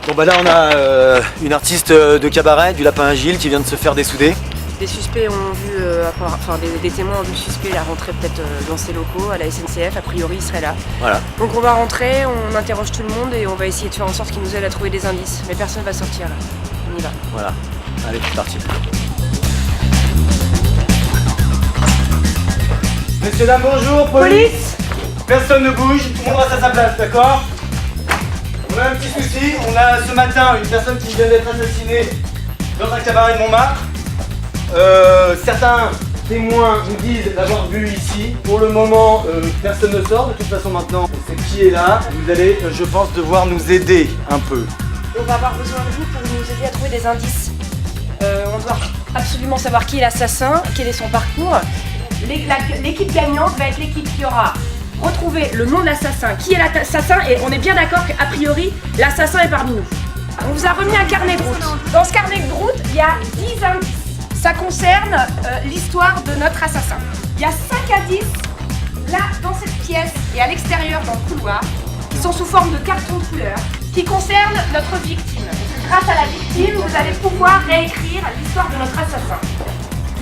Bon bah là on a une artiste de cabaret, du Lapin Agile, qui vient de se faire dessouder. Des suspects ont vu, des témoins ont vu le suspect la rentrer peut-être dans ses locaux à la SNCF, a priori il serait là. Voilà. Donc on va rentrer, on interroge tout le monde et on va essayer de faire en sorte qu'il nous aide à trouver des indices. Mais personne va sortir là. On y va. Voilà. Allez, c'est parti. Messieurs, dames, bonjour, police. Personne ne bouge, tout le monde reste à sa place, d'accord? On a un petit souci, on a ce matin une personne qui vient d'être assassinée dans un cabaret de Montmartre. Certains témoins nous disent l'avoir vu ici. Pour le moment, personne ne sort. De toute façon, maintenant, on sait qui est là. Vous allez, je pense, devoir nous aider un peu. On va avoir besoin de vous pour nous aider à trouver des indices. On doit absolument savoir qui est l'assassin, quel est son parcours. L'équipe gagnante va être l'équipe qui aura retrouvé le nom de l'assassin, qui est l'assassin, et on est bien d'accord qu'a priori, l'assassin est parmi nous. On vous a remis un carnet de route. Dans ce carnet de route, il y a 10 indices. Ça concerne l'histoire de notre assassin. Il y a 5 indices, là, dans cette pièce et à l'extérieur, dans le couloir, qui sont sous forme de carton de couleur, qui concernent notre victime. Grâce à la victime, vous allez pouvoir réécrire l'histoire de notre assassin.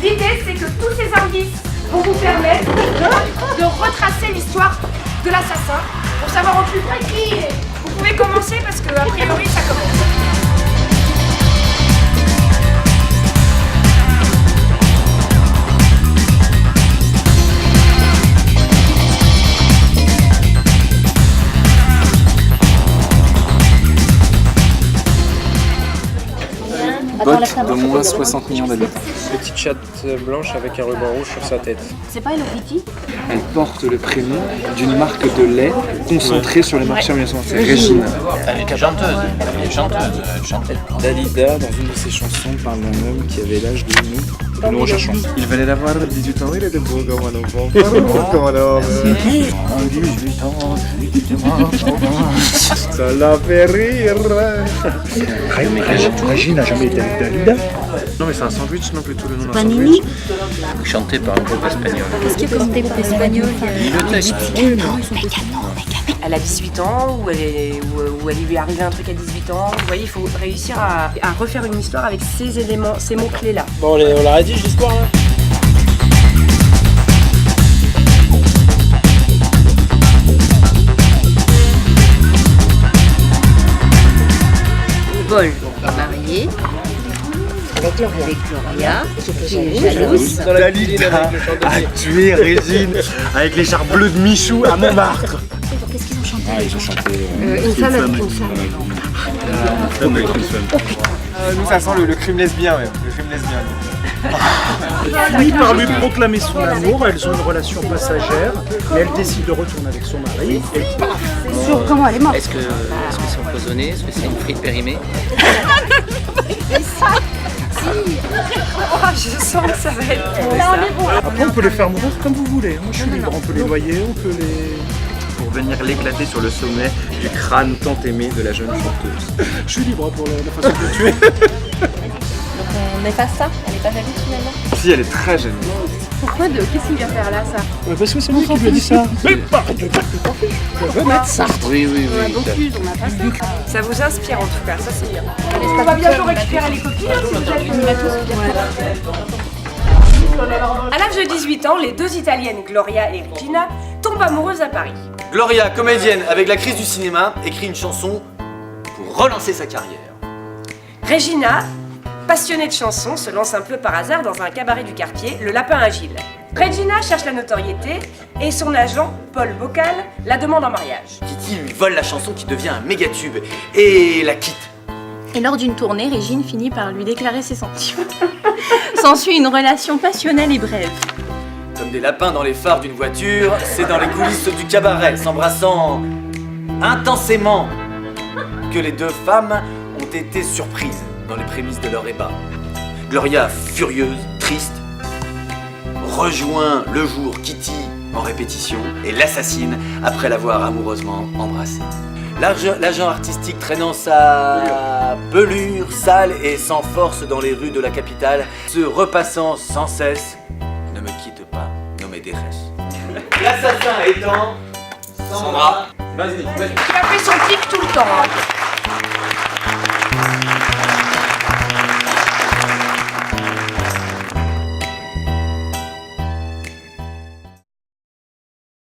L'idée, c'est que tous ces indices vont vous permettre de retracer l'histoire de l'assassin pour savoir au plus près qui il est. Vous pouvez commencer parce que, a priori, ça commence. Botte d'au moins 60 millions d'habitants. Petite chatte blanche avec un ruban rouge sur sa tête. C'est pas Hello Kitty? Elle porte le prénom d'une marque de lait concentrée sur les marchés en 1920. C'est Régine. Elle est chanteuse. Elle est chanteuse. Dalida, dans une de ses chansons, parle d'un homme qui avait l'âge de nous recherchons. Il valait l'avoir 18 ans, il était beau comme un enfant. Comme un homme. 18 ans, Ça l'a fait rire. Régine n'a jamais été avec Dalida. Non mais c'est un sandwich, non plutôt le nom d'un Panini? sandwich. Chanté par un groupe espagnol. Qu'est-ce qu'il y a comme groupe espagnol? Le texte. Elle a 18 ans, ou elle lui est arrivé un truc à 18 ans. Vous voyez, il faut réussir à refaire une histoire avec ces éléments, ces mots-clés-là. Bon, on l'a rédige l'histoire là. Paul, marié, avec Gloria, qui est jalouse. Dalida a tué Régine avec les chars bleus de Michou à Montmartre. Qu'est-ce qu'ils ont chanté? Ah, ils ont chanté. Une femme avec une femme. Nous ça sent le crime lesbien même. Le crime lesbien. Puis par lui proclamer son amour, elles ont une relation passagère, mais elle décide de retourner avec son mari et paf. Sur comment elle est morte? Est-ce que c'est empoisonné? Est-ce que c'est une frite périmée? Oh, je sens que ça va être bon, ça. Après on peut les faire mourir comme vous voulez, moi je suis libre, on peut les noyer, on peut les... Pour venir l'éclater sur le sommet du crâne tant aimé de la jeune chanteuse. Je suis libre pour la façon de le tuer. Donc on efface ça? Elle est pas jalouse finalement? Si, elle est très jeune. Pourquoi qu'est-ce qu'il vient faire là, ça? Parce que c'est lui qui lui a dit ça. Mais pas de je veux mettre ça. Oui. Ça vous inspire en tout cas, ça c'est bien. On va bientôt récupérer les copines, si vous êtes venus tous. À l'âge de 18 ans, les deux Italiennes, Gloria et Regina, tombent amoureuses à Paris. Gloria, comédienne avec la crise du cinéma, écrit une chanson pour relancer sa carrière. Regina, passionnée de chansons, se lance un peu par hasard dans un cabaret du quartier, le Lapin Agile. Regina cherche la notoriété et son agent, Paul Bocal, la demande en mariage. Kitty lui vole la chanson qui devient un méga tube et la quitte. Et lors d'une tournée, Régine finit par lui déclarer ses sentiments. S'ensuit une relation passionnelle et brève. Comme des lapins dans les phares d'une voiture, c'est dans les coulisses du cabaret, s'embrassant intensément, que les deux femmes ont été surprises dans les prémices de leur ébat. Gloria, furieuse, triste, rejoint le jour Kitty en répétition et l'assassine après l'avoir amoureusement embrassée. L'agent artistique traînant sa pelure sale et sans force dans les rues de la capitale, se repassant sans cesse, ne me quitte pas, nommé détresse. L'assassin étant Sandra. Tu as fait son pic tout le temps.